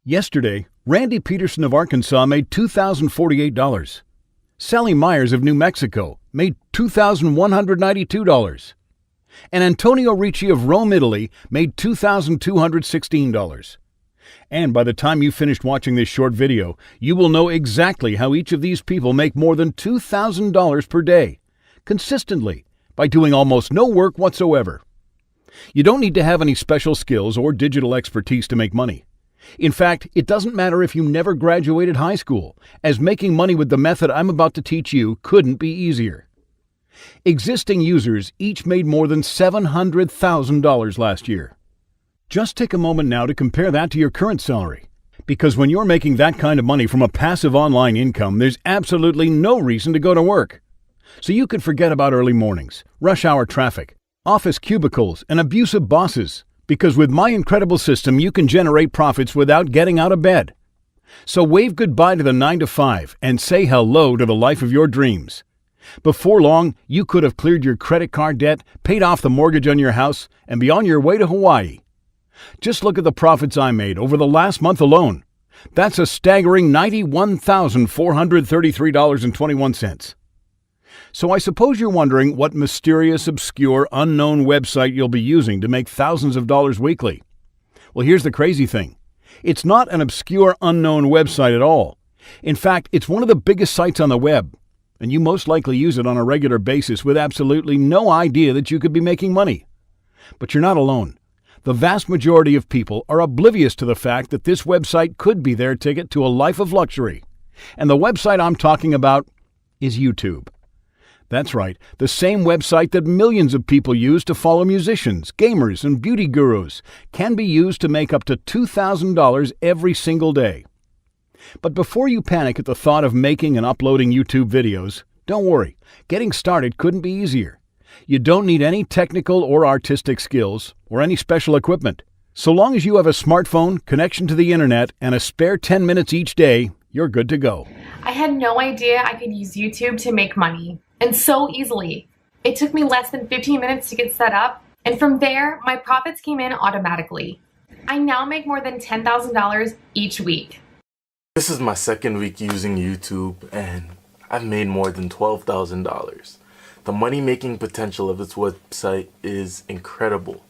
Yesterday, Randy Peterson of Arkansas made $2,048. Sally Myers of New Mexico made $2,192. And Antonio Ricci of Rome, Italy made $2,216. And by the time you finished watching this short video, you will know exactly how each of these people make more than $2,000 per day, consistently, by doing almost no work whatsoever. You don't need to have any special skills or digital expertise to make money. In fact, it doesn't matter if you never graduated high school, as making money with the method I'm about to teach you couldn't be easier. Existing users each made more than $700,000 last year. Just take a moment now to compare that to your current salary. Because when you're making that kind of money from a passive online income, there's absolutely no reason to go to work. So you could forget about early mornings, rush hour traffic, office cubicles, and abusive bosses. Because with my incredible system, you can generate profits without getting out of bed. So wave goodbye to the 9-to-5 and say hello to the life of your dreams. Before long, you could have cleared your credit card debt, paid off the mortgage on your house, and be on your way to Hawaii. Just look at the profits I made over the last month alone. That's a staggering $91,433.21. So I suppose you're wondering what mysterious, obscure, unknown website you'll be using to make thousands of dollars weekly. Well, here's the crazy thing. It's not an obscure, unknown website at all. In fact, it's one of the biggest sites on the web, and you most likely use it on a regular basis with absolutely no idea that you could be making money. But you're not alone. The vast majority of people are oblivious to the fact that this website could be their ticket to a life of luxury. And the website I'm talking about is YouTube. That's right, the same website that millions of people use to follow musicians, gamers, and beauty gurus can be used to make up to $2,000 every single day. But before you panic at the thought of making and uploading YouTube videos, don't worry, getting started couldn't be easier. You don't need any technical or artistic skills or any special equipment. So long as you have a smartphone, connection to the internet, and a spare 10 minutes each day, you're good to go. I had no idea I could use YouTube to make money. And so easily. It took me less than 15 minutes to get set up, and from there, my profits came in automatically. I now make more than $10,000 each week. This is my second week using YouTube, and I've made more than $12,000. The money-making potential of this website is incredible,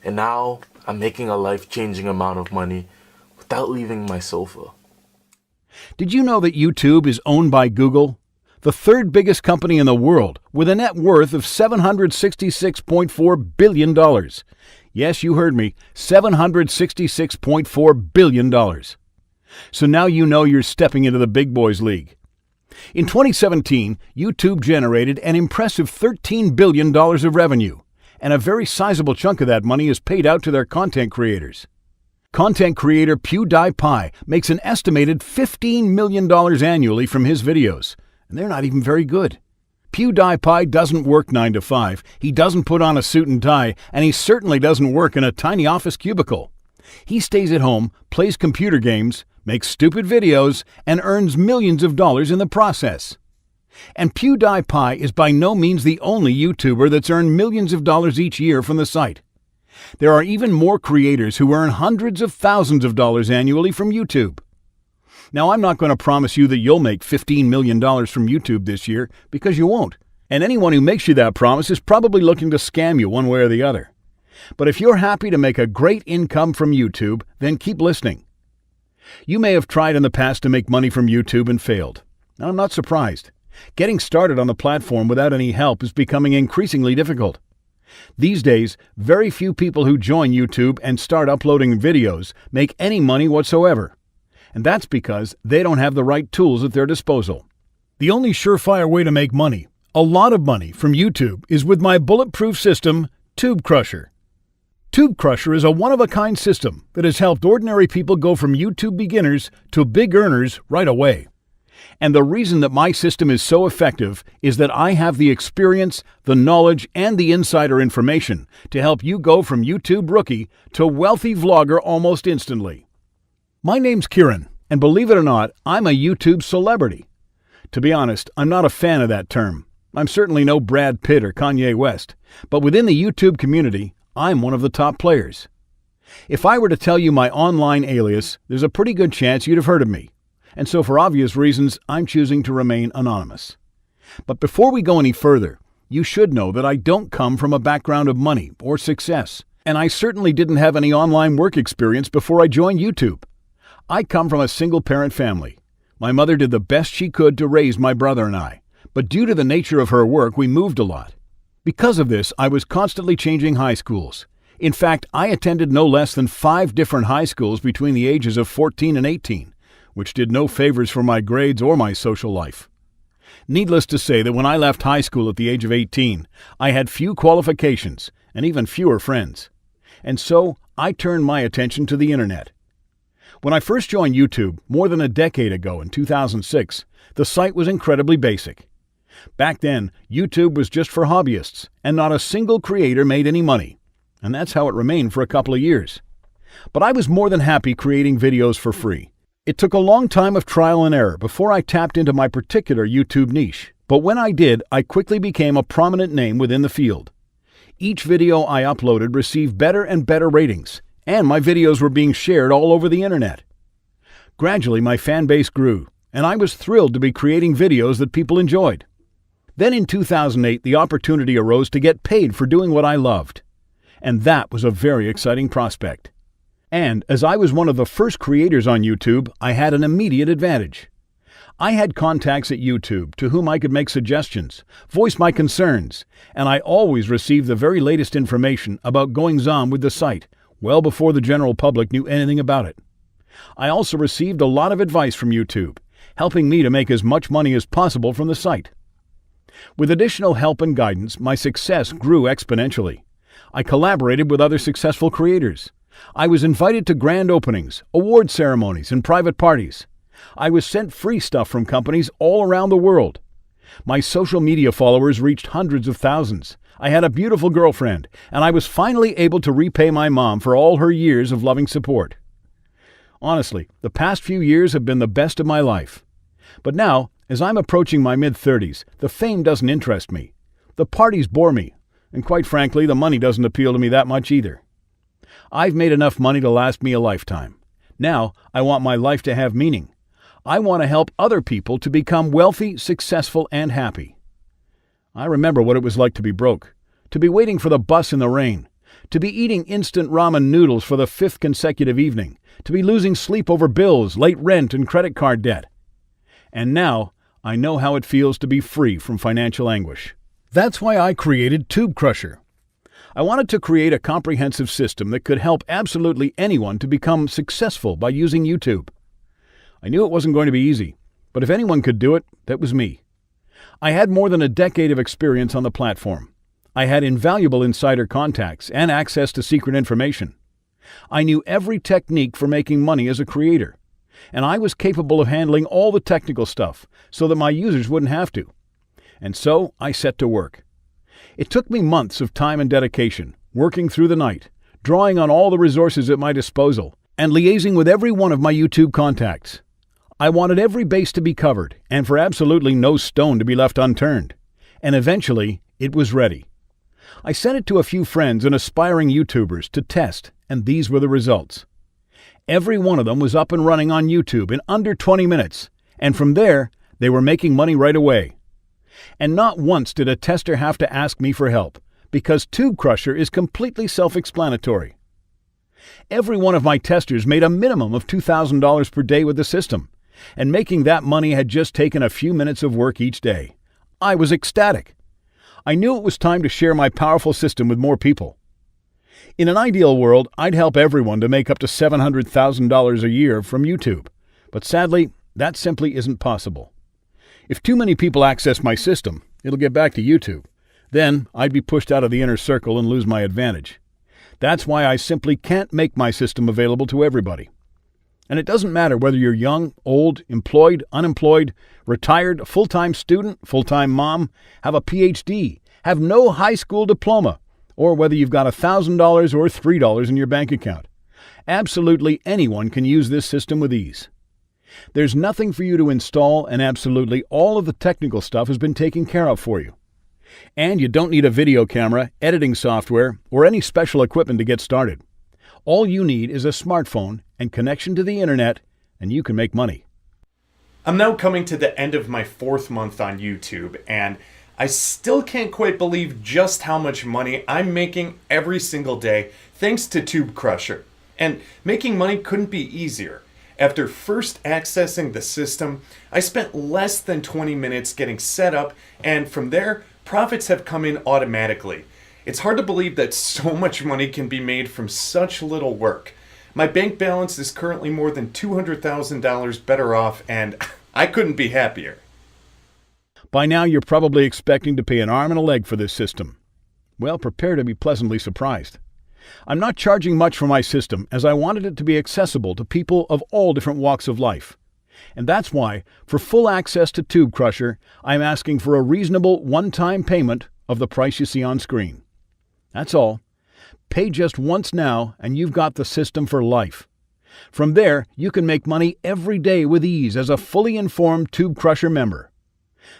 and now I'm making a life-changing amount of money without leaving my sofa. Did you know that YouTube is owned by Google? The third biggest company in the world, with a net worth of $766.4 billion. Yes, you heard me, $766.4 billion. So now you know you're stepping into the big boys league. In 2017, YouTube generated an impressive $13 billion of revenue, and a very sizable chunk of that money is paid out to their content creators. Content creator PewDiePie makes an estimated $15 million annually from his videos. And they're not even very good. PewDiePie doesn't work 9 to 5, he doesn't put on a suit and tie, and he certainly doesn't work in a tiny office cubicle. He stays at home, plays computer games, makes stupid videos, and earns millions of dollars in the process. And PewDiePie is by no means the only YouTuber that's earned millions of dollars each year from the site. There are even more creators who earn hundreds of thousands of dollars annually from YouTube. Now, I'm not going to promise you that you'll make $15 million from YouTube this year, because you won't. And anyone who makes you that promise is probably looking to scam you one way or the other. But if you're happy to make a great income from YouTube, then keep listening. You may have tried in the past to make money from YouTube and failed. Now, I'm not surprised. Getting started on the platform without any help is becoming increasingly difficult. These days, very few people who join YouTube and start uploading videos make any money whatsoever. And that's because they don't have the right tools at their disposal. The only surefire way to make money, a lot of money, from YouTube is with my bulletproof system, Tube Crusher. Tube Crusher is a one-of-a-kind system that has helped ordinary people go from YouTube beginners to big earners right away. And the reason that my system is so effective is that I have the experience, the knowledge, and the insider information to help you go from YouTube rookie to wealthy vlogger almost instantly. My name's Kieran, and believe it or not, I'm a YouTube celebrity. To be honest, I'm not a fan of that term. I'm certainly no Brad Pitt or Kanye West, but within the YouTube community, I'm one of the top players. If I were to tell you my online alias, there's a pretty good chance you'd have heard of me. And so for obvious reasons, I'm choosing to remain anonymous. But before we go any further, you should know that I don't come from a background of money or success, and I certainly didn't have any online work experience before I joined YouTube. I come from a single-parent family. My mother did the best she could to raise my brother and I, but due to the nature of her work, we moved a lot. Because of this, I was constantly changing high schools. In fact, I attended no less than 5 different high schools between the ages of 14 and 18, which did no favors for my grades or my social life. Needless to say that when I left high school at the age of 18, I had few qualifications and even fewer friends. And so I turned my attention to the internet. When I first joined YouTube, more than a decade ago in 2006, the site was incredibly basic. Back then, YouTube was just for hobbyists, and not a single creator made any money. And that's how it remained for a couple of years. But I was more than happy creating videos for free. It took a long time of trial and error before I tapped into my particular YouTube niche. But when I did, I quickly became a prominent name within the field. Each video I uploaded received better and better ratings, and my videos were being shared all over the internet. Gradually, my fan base grew, and I was thrilled to be creating videos that people enjoyed. Then in 2008, the opportunity arose to get paid for doing what I loved. And that was a very exciting prospect. And as I was one of the first creators on YouTube, I had an immediate advantage. I had contacts at YouTube to whom I could make suggestions, voice my concerns, and I always received the very latest information about goings-on with the site, well before the general public knew anything about it. I also received a lot of advice from YouTube, helping me to make as much money as possible from the site. With additional help and guidance, my success grew exponentially. I collaborated with other successful creators. I was invited to grand openings, award ceremonies, and private parties. I was sent free stuff from companies all around the world. My social media followers reached hundreds of thousands. I had a beautiful girlfriend, and I was finally able to repay my mom for all her years of loving support. Honestly, the past few years have been the best of my life. But now, as I'm approaching my mid-30s, the fame doesn't interest me. The parties bore me, and quite frankly, the money doesn't appeal to me that much either. I've made enough money to last me a lifetime. Now, I want my life to have meaning. I want to help other people to become wealthy, successful, and happy. I remember what it was like to be broke, to be waiting for the bus in the rain, to be eating instant ramen noodles for the 5th consecutive evening, to be losing sleep over bills, late rent, and credit card debt. And now, I know how it feels to be free from financial anguish. That's why I created Tube Crusher. I wanted to create a comprehensive system that could help absolutely anyone to become successful by using YouTube. I knew it wasn't going to be easy, but if anyone could do it, that was me. I had more than a decade of experience on the platform. I had invaluable insider contacts and access to secret information. I knew every technique for making money as a creator, and I was capable of handling all the technical stuff so that my users wouldn't have to. And so I set to work. It took me months of time and dedication, working through the night, drawing on all the resources at my disposal, and liaising with every one of my YouTube contacts. I wanted every base to be covered, and for absolutely no stone to be left unturned. And eventually, it was ready. I sent it to a few friends and aspiring YouTubers to test, and these were the results. Every one of them was up and running on YouTube in under 20 minutes, and from there, they were making money right away. And not once did a tester have to ask me for help, because Tube Crusher is completely self-explanatory. Every one of my testers made a minimum of $2,000 per day with the system, and making that money had just taken a few minutes of work each day. I was ecstatic. I knew it was time to share my powerful system with more people. In an ideal world, I'd help everyone to make up to $700,000 a year from YouTube, but sadly, that simply isn't possible. If too many people access my system, it'll get back to YouTube. Then I'd be pushed out of the inner circle and lose my advantage. That's why I simply can't make my system available to everybody. And it doesn't matter whether you're young, old, employed, unemployed, retired, full-time student, full-time mom, have a PhD, have no high school diploma, or whether you've got $1,000 or $3 in your bank account. Absolutely anyone can use this system with ease. There's nothing for you to install, and absolutely all of the technical stuff has been taken care of for you. And you don't need a video camera, editing software, or any special equipment to get started. All you need is a smartphone and connection to the internet, and you can make money. I'm now coming to the end of my 4th month on YouTube, and I still can't quite believe just how much money I'm making every single day thanks to Tube Crusher. And making money couldn't be easier. After first accessing the system, I spent less than 20 minutes getting set up, and from there, profits have come in automatically. It's hard to believe that so much money can be made from such little work. My bank balance is currently more than $200,000 better off, and I couldn't be happier. By now, you're probably expecting to pay an arm and a leg for this system. Well, prepare to be pleasantly surprised. I'm not charging much for my system, as I wanted it to be accessible to people of all different walks of life. And that's why, for full access to Tube Crusher, I'm asking for a reasonable one-time payment of the price you see on screen. That's all. Pay just once now, and you've got the system for life. From there, you can make money every day with ease as a fully informed Tube Crusher member.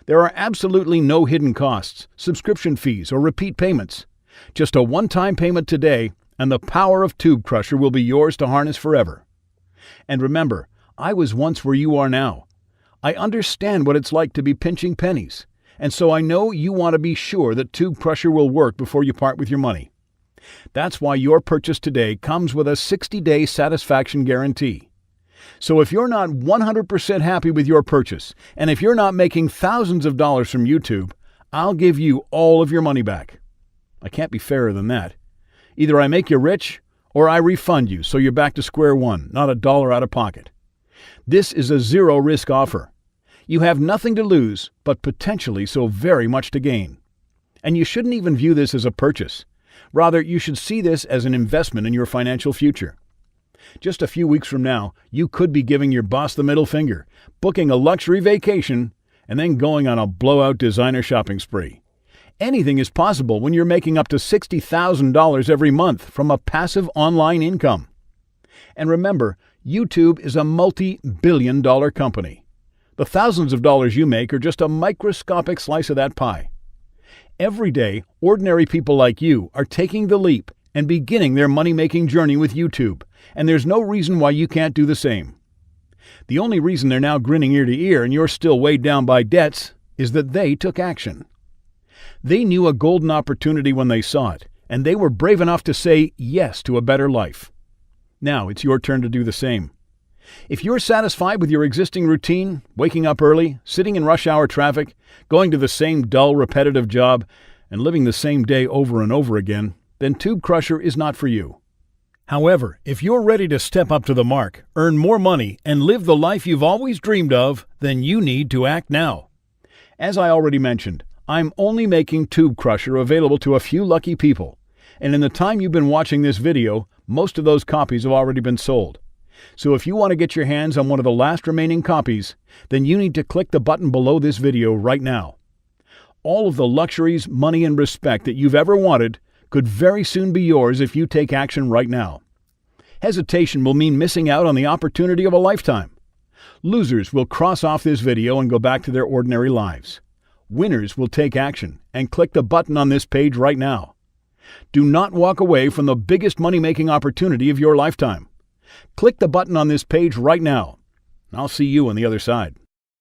There are absolutely no hidden costs, subscription fees, or repeat payments. Just a one-time payment today, and the power of Tube Crusher will be yours to harness forever. And remember, I was once where you are now. I understand what it's like to be pinching pennies, and so I know you want to be sure that Tube Crusher will work before you part with your money. That's why your purchase today comes with a 60-day satisfaction guarantee. So if you're not 100% happy with your purchase, and if you're not making thousands of dollars from YouTube, I'll give you all of your money back. I can't be fairer than that. Either I make you rich, or I refund you so you're back to square one, not a dollar out of pocket. This is a zero-risk offer. You have nothing to lose, but potentially so very much to gain. And you shouldn't even view this as a purchase. Rather, you should see this as an investment in your financial future. Just a few weeks from now, you could be giving your boss the middle finger, booking a luxury vacation, and then going on a blowout designer shopping spree. Anything is possible when you're making up to $60,000 every month from a passive online income. And remember, YouTube is a multi-billion-dollar company. The thousands of dollars you make are just a microscopic slice of that pie. Every day, ordinary people like you are taking the leap and beginning their money-making journey with YouTube, and there's no reason why you can't do the same. The only reason they're now grinning ear to ear and you're still weighed down by debts is that they took action. They knew a golden opportunity when they saw it, and they were brave enough to say yes to a better life. Now it's your turn to do the same. If you're satisfied with your existing routine, waking up early, sitting in rush hour traffic, going to the same dull, repetitive job, and living the same day over and over again, then Tube Crusher is not for you. However, if you're ready to step up to the mark, earn more money, and live the life you've always dreamed of, then you need to act now. As I already mentioned, I'm only making Tube Crusher available to a few lucky people, and in the time you've been watching this video, most of those copies have already been sold. So if you want to get your hands on one of the last remaining copies, then you need to click the button below this video right now. All of the luxuries, money, and respect that you've ever wanted could very soon be yours if you take action right now. Hesitation will mean missing out on the opportunity of a lifetime. Losers will cross off this video and go back to their ordinary lives. Winners will take action and click the button on this page right now. Do not walk away from the biggest money-making opportunity of your lifetime. Click the button on this page right now. I'll see you on the other side.